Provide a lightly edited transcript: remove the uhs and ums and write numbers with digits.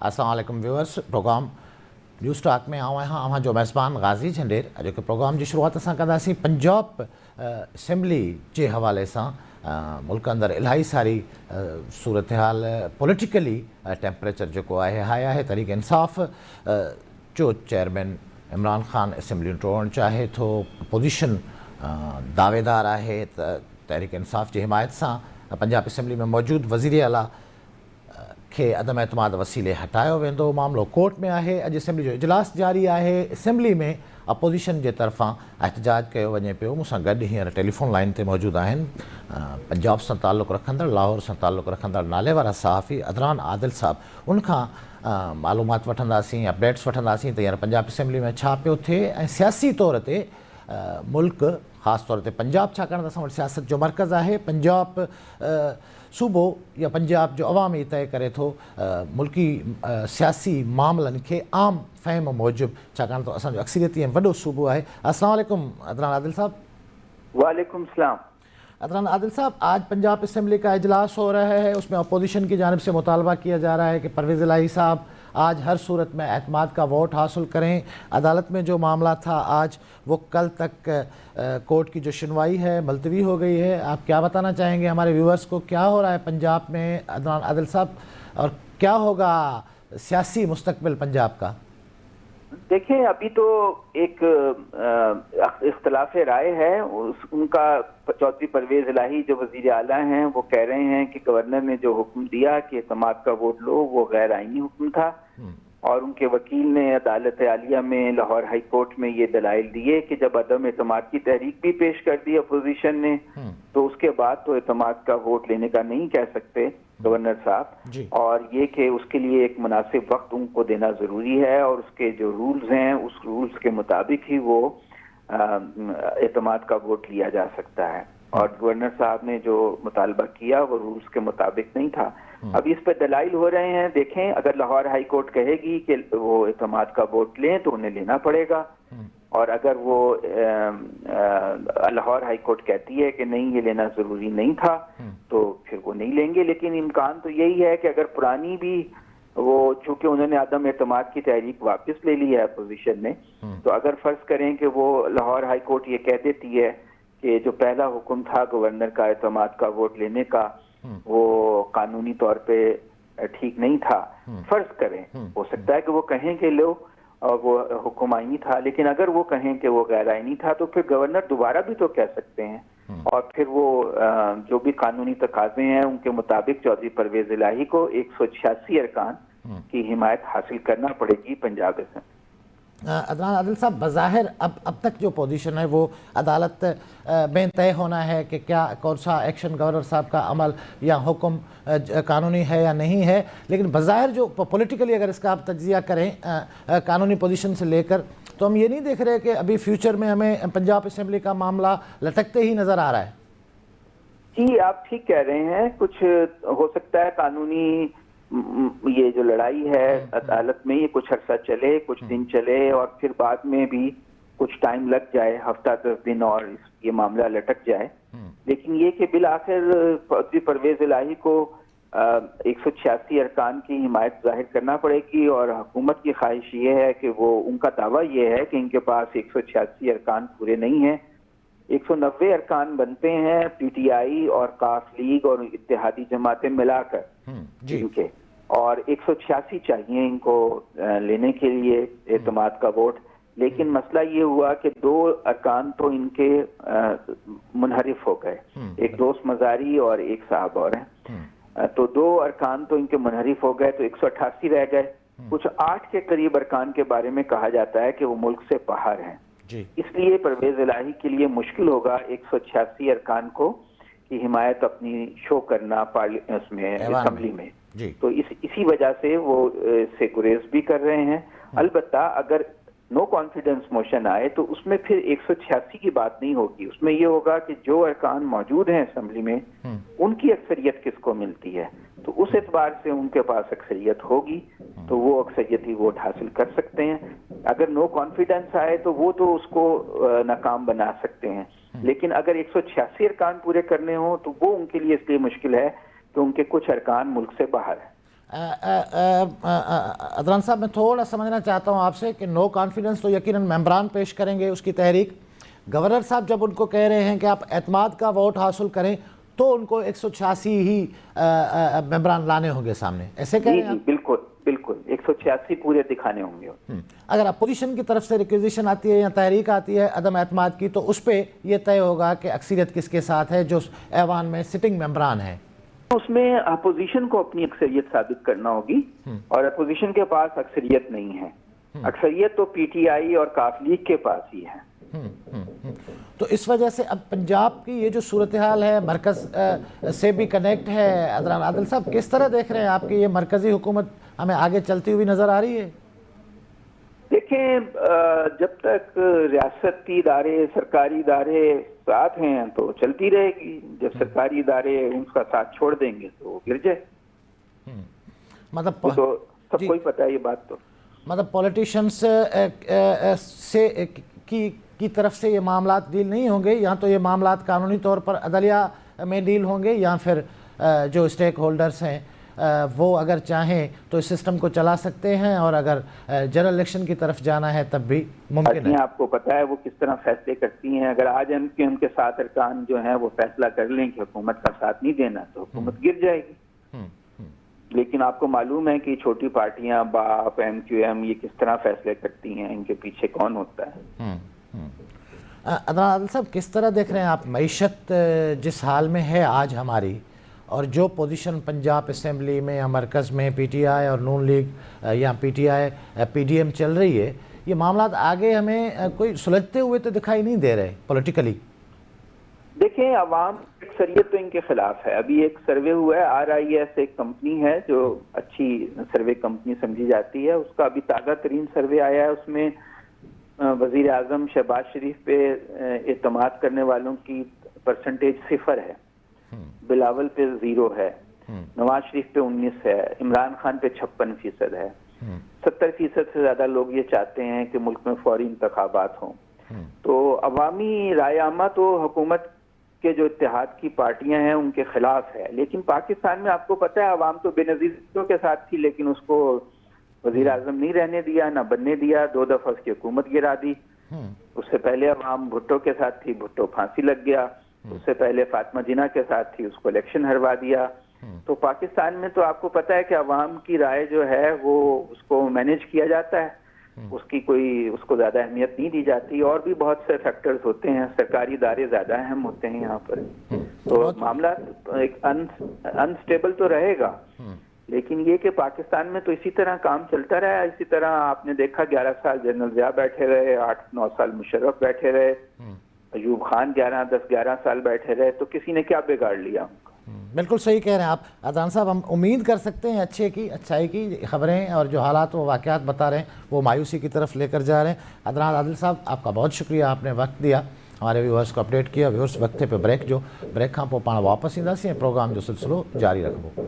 अस्सलाम वालेकुम viewers, programme news talk में आऊं आहियां अवां जो मेज़बान गाज़ी झंडेर। अॼोके प्रोग्राम जी शुरूआत असां कंदासीं पंजाब असेंबली जे हवाले सां। मुल्क अंदरि इलाही सारी सूरत हाल पॉलिटिकली टेम्परेचर जेको आहे हाई आहे। तहरीक इंसाफ़ जो चेयरमैन इमरान ख़ान असेंबली टोड़णु चाहे थो, पोजीशन दावेदार आहे त तहरीक इंसाफ़ जी हिमायत सां पंजाब असेंबली में मौजूदु वज़ीर आला खे अदम एतमाद वसीले हटायो वेंदो। मामलो कोर्ट में आहे। अॼु असेंबली जो इजलास जारी आहे। असेंबली में अपोजिशन जे तरफ़ां एहतजाज कयो वञे पियो। मूंसां गॾु हींअर टेलीफोन लाइन ते मौजूदु आहिनि पंजाब सां ताल्लुक़ रखंदड़, लाहौर सां ताल्लुक़ रखंदड़ नाले वारा सहाफ़ी अदनान आदिल साहब। उनखां मालूमात वठंदासीं, अपडेट्स वठंदासीं त हींअर पंजाब असेंबली में छा पियो थिए ऐं सियासी तौर ते मुल्क, ख़ासि तौर ते पंजाब, छाकाणि त असां वटि सियासत जो मर्कज़ आहे। पंजाब सूबो या पंजाब जो अवामी तय करे थो मुल्की सियासी मामलनि खे आम फ़हम मूजिबि, छाकाणि त असांजो अक्सरियती ऐं वॾो सूबो आहे। अस्सलाम वालेकुम अदनान आदिल साहब। वालेकुम सलाम। अदनान आदिल साहब, आज पंजाब असेंबली का इजलास हो रहा है, उसमें अपोजिशन की जानिब से मुतालबा किया जा रहा है कि परवेज़ इलाही साहब आज हर सूरत में एतमाद का वोट हासिल करें। अदालत में जो मामला था आज वो कल तक कोर्ट की जो सुनवाई है मुलतवी हो गई है। आप क्या बताना चाहेंगे हमारे व्यूअर्स को, क्या हो रहा है पंजाब में अदनान आदिल साहब, और क्या होगा सियासी मुस्तकबिल पंजाब का? देखिए, अभी तो एक इख्तलाफ राय है। उनका चौधरी परवेज इलाही जो वजीर आला हैं वो कह रहे हैं कि गवर्नर ने जो हुक्म दिया कि एतमाद का वोट लो वो गैर आईनी हुक्म था, और उनके वकील ने अदालत आलिया में, लाहौर हाई कोर्ट में ये दलाइल दिए कि जब अदम एतमाद की तहरीक भी पेश कर दी अपोजिशन ने तो उसके बाद तो एतमाद का वोट लेने का नहीं कह सकते गवर्नर साहब, और ये कि उसके लिए एक मुनासिब वक्त उनको देना ज़रूरी है, और उसके जो रूल्स हैं उस रूल्स के मुताबिक ही वो एतमाद का वोट लिया जा सकता है। और गवर्नर साहब ने जो मुतालबा किया वो रूल्स के मुताबिक नहीं था। अब इस पर दलाइल हो रहे हैं। देखें, अगर लाहौर हाई कोर्ट कहेगी कि वो एतमाद का वोट लें तो उन्हें लेना पड़ेगा, और अगर वो लाहौर हाई कोर्ट कहती है कि नहीं ये लेना ज़रूरी नहीं था तो फिर वो नहीं लेंगे। लेकिन इम्कान तो यही है कि अगर पुरानी भी वो, चूंकि उन्होंने अदम एतमाद की तहरीक वापस ले ली है अपोजिशन ने, तो अगर फर्ज करें कि वो लाहौर हाई कोर्ट ये कह देती है कि जो पहला हुक्म था गवर्नर का एतमाद का वोट लेने का वो कानूनी तौर पे ठीक नहीं था, फर्ज करें, हो सकता है कि वो कहें कि लो और वो हुक्म आईनी था, लेकिन अगर वो कहें कि वो गैर आईनी था तो फिर गवर्नर दोबारा भी तो कह सकते हैं, और फिर वो जो भी कानूनी तकाजे हैं उनके मुताबिक चौधरी परवेज इलाही को 186 अरकान की हिमायत हासिल करना पड़ेगी पंजाब असेंबली। अदनान आदिल साहब, बज़ाहिर अब तक जो पोजीशन है वो अदालत में तय होना है कि क्या कौन सा एक्शन गवर्नर साहब का अमल या हुक्म कानूनी है या नहीं है, लेकिन बज़ाहिर जो पॉलिटिकली अगर इसका आप तज्जिया करें कानूनी पोजीशन से लेकर, तो हम ये नहीं देख रहे कि अभी फ्यूचर में हमें पंजाब असेंबली का मामला लटकते ही नज़र आ रहा है। जी, आप ठीक कह रहे हैं। कुछ हो सकता है कानूनी ये जो लड़ाई है अदालत में ये कुछ अरसा चले, कुछ दिन चले, और फिर बाद में भी कुछ टाइम लग जाए, हफ्ता 10 दिन, और ये मामला लटक जाए। लेकिन ये कि बिल आखिर चौधरी परवेज इलाही को 186 अरकान की हिमायत जाहिर करना पड़ेगी, और हुकूमत की ख्वाहिश ये है कि वो, उनका दावा ये है कि इनके पास 186 अरकान पूरे नहीं हैं। 190 अरकान बनते हैं पीटीआई और काफ लीग और इत्तेहादी जमातें मिलाकर इनके, और 186 चाहिए इनको लेने के लिए एतमाद का वोट। लेकिन मसला ये हुआ कि 2 अरकान तो इनके मुनहरिफ हो गए, एक दोस्त मजारी और एक साहब और हैं, तो 2 अरकान तो इनके मुनहरिफ हो गए, तो 188 रह गए। कुछ 8 के करीब अरकान के बारे में कहा जाता है कि वो मुल्क से बाहर हैं, इसलिए परवेज इलाही के लिए मुश्किल होगा 186 अरकान को की हिमायत अपनी शो करना उसमें असेंबली में। तो इसी वजह से वो से गुरेज भी कर रहे हैं। अलबत्ता अगर नो कॉन्फिडेंस मोशन आए तो उसमें फिर 186 की बात नहीं होगी, उसमें ये होगा कि जो अरकान मौजूद हैं असेंबली में उनकी अक्सरियत किसको मिलती है, तो उस एतबार से उनके पास अक्सरियत होगी तो वो अक्सरियती वोट हासिल कर सकते हैं। अगर नो कॉन्फिडेंस आए तो वो तो उसको नाकाम बना सकते हैं, लेकिन अगर 186 अरकान पूरे करने हो तो वो उनके लिए इसलिए मुश्किल है कि उनके कुछ अरकान मुल्क से बाहर है। عدنان صاحب میں تھوڑا سمجھنا چاہتا ہوں آپ سے کہ نو کانفیڈنس تو یقیناً ممبران پیش کریں گے اس کی تحریک. گورنر صاحب جب ان کو کہہ رہے ہیں کہ آپ اعتماد کا ووٹ حاصل کریں تو ان کو 186 ہی ممبران لانے ہوں گے سامنے, ایسے کہہ رہے ہیں آپ؟ بالکل بالکل 186 پورے دکھانے ہوں گے. اگر اپوزیشن کی طرف سے ریکویزیشن آتی ہے یا تحریک آتی ہے عدم اعتماد کی تو اس پہ یہ طے ہوگا کہ اکثریت کس کے ساتھ ہے جو ایوان میں سٹنگ ممبران ہیں. اس میں اپوزیشن کو اپنی اکثریت ثابت کرنا ہوگی اور اپوزیشن کے پاس اکثریت نہیں ہے. اکثریت تو پی ٹی آئی اور کاف لیگ کے پاس ہی ہے. تو اس وجہ سے اب پنجاب کی یہ جو صورتحال ہے مرکز سے بھی کنیکٹ ہے. عدنان عادل صاحب کس طرح دیکھ رہے ہیں آپ کی یہ مرکزی حکومت ہمیں آگے چلتی ہوئی نظر آ رہی ہے؟ دیکھیں جب تک ریاستی ادارے سرکاری ادارے ساتھ ہیں تو چلتی رہے گی. جب سرکاری ادارے ان کا ساتھ چھوڑ دیں گے تو گر جائے. مطلب تو سب کو ہی پتہ ہے یہ بات. تو مطلب پولیٹیشنس سے کی طرف سے یہ معاملات ڈیل نہیں ہوں گے, یا تو یہ معاملات قانونی طور پر عدلیہ میں ڈیل ہوں گے, یا پھر جو اسٹیک ہولڈرز ہیں وہ اگر چاہیں تو اس سسٹم کو چلا سکتے ہیں, اور اگر جنرل الیکشن کی طرف جانا ہے تب بھی ممکن ہے. آپ کو پتہ ہے وہ کس طرح فیصلے کرتی ہیں. اگر آج ان کے ساتھ ارکان جو ہیں وہ فیصلہ کر لیں کہ حکومت کا ساتھ نہیں دینا تو حکومت گر جائے گی. لیکن آپ کو معلوم ہے کہ چھوٹی پارٹیاں باپ ایم کیو ایم یہ کس طرح فیصلے کرتی ہیں, ان کے پیچھے کون ہوتا ہے. عدنان عادل صاحب کس طرح دیکھ رہے ہیں آپ معیشت جس حال میں ہے آج ہماری, اور جو پوزیشن پنجاب اسمبلی میں یا مرکز میں پی ٹی آئی اور نون لیگ یا P T I P D M چل رہی ہے, یہ معاملات آگے ہمیں کوئی سلجھتے ہوئے تو دکھائی نہیں دے رہے پولیٹیکلی. دیکھیں عوام اکثریت تو ان کے خلاف ہے. ابھی ایک سروے ہوا ہے, RIS ایک کمپنی ہے جو اچھی سروے کمپنی سمجھی جاتی ہے, اس کا ابھی تازہ ترین سروے آیا ہے. اس میں وزیر اعظم شہباز شریف پہ اعتماد کرنے والوں کی پرسنٹیج 0 ہے, بلاول پہ 0 ہے, نواز شریف پہ 19 ہے, عمران خان پہ 56% ہے. 70% سے زیادہ لوگ یہ چاہتے ہیں کہ ملک میں فوری انتخابات ہوں. تو عوامی رائے عامہ تو حکومت کے جو اتحاد کی پارٹیاں ہیں ان کے خلاف ہے. لیکن پاکستان میں آپ کو پتہ ہے عوام تو بے نظیروں کے ساتھ تھی, لیکن اس کو وزیر اعظم نہیں رہنے دیا, نہ بننے دیا. 2 دفعہ اس کی حکومت گرا دی. اس سے پہلے عوام بھٹو کے ساتھ تھی, بھٹو پھانسی لگ گیا. اس سے پہلے فاطمہ جناح کے ساتھ تھی, اس کو الیکشن ہروا دیا. تو پاکستان میں تو آپ کو پتہ ہے کہ عوام کی رائے جو ہے وہ اس کو مینیج کیا جاتا ہے, اس کو زیادہ اہمیت نہیں دی جاتی. اور بھی بہت سے فیکٹرز ہوتے ہیں, سرکاری ادارے زیادہ اہم ہوتے ہیں یہاں پر. تو معاملہ ایک انسٹیبل تو رہے گا, لیکن یہ کہ پاکستان میں تو اسی طرح کام چلتا رہا. اسی طرح آپ نے دیکھا 11 سال جنرل ضیاء بیٹھے رہے, 8-9 سال مشرف بیٹھے رہے, ایوب خان 10-11 سال بیٹھے رہے, تو کسی نے کیا بگاڑ لیا. بالکل صحیح کہہ رہے ہیں آپ عدنان صاحب. ہم امید کر سکتے ہیں اچھائی کی خبریں اور جو حالات و واقعات بتا رہے ہیں وہ مایوسی کی طرف لے کر جا رہے ہیں. عدنان عادل صاحب آپ کا بہت شکریہ, آپ نے وقت دیا, ہمارے ویورز کو اپڈیٹ کیا. ویورز وقت پہ بریک کھاں پو پانا واپس اینداسیں, پروگرام جو سلسلو جاری رکھو.